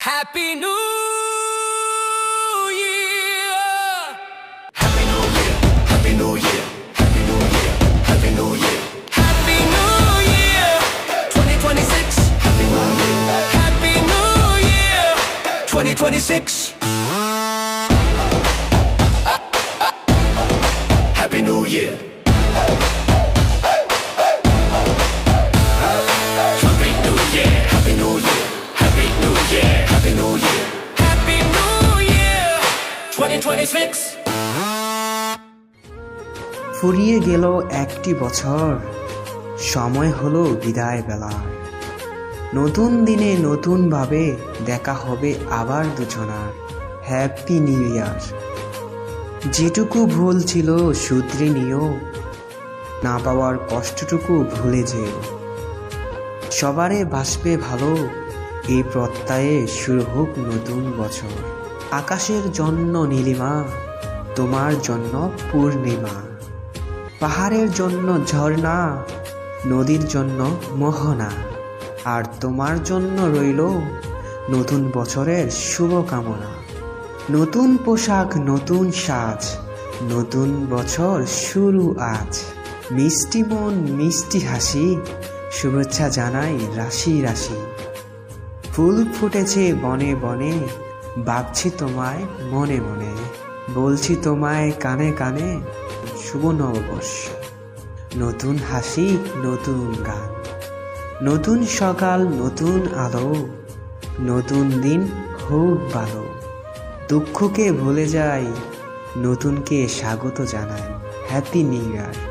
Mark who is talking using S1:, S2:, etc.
S1: Happy New Year! Happy New Year! Happy New Year! Happy New Year! Happy New Year! Happy New Year! 2026! Happy New Year! Happy New Year! 2026! Happy New Year! Happy New Year! Happy New Year! Happy New Year! Happy New Year! Happy New Year! 2026!
S2: ফুরিয়ে গেল একটি বছর, সময় হলো বিদায় বেলার। নতুন দিনে নতুনভাবে দেখা হবে আবার দুজনার। Happy new year. যেটুকু ভুল ছিল শুধরে নিও, না পাওয়ার কষ্টটুকু ভুলে যেও। সবারে বাসবে ভালো, এই প্রত্যয়ে শুরু হোক নতুন বছর। আকাশের জন্য নীলিমা, তোমার জন্য পূর্ণিমা। পাহাড়ের জন্য ঝর্ণা, নদীর জন্য মোহনা। আর তোমার জন্য রইল নতুন বছরের শুভকামনা। নতুন পোশাক, নতুন সাজ, নতুন বছর শুরু আজ। মিষ্টি মন, মিষ্টি হাসি, শুভেচ্ছা জানাই রাশি রাশি। ফুল ফুটেছে বনে বনে, ভাবছি তোমায় মনে মনে। বলছি তোমায় কানে কানে, শুভ নববর্ষ। নতুন হাসি, নতুন গান, নতুন সকাল, নতুন আলো। নতুন দিন হোক ভালো। দুঃখকে ভুলে যাই, নতুনকে স্বাগত জানাই। Happy new year.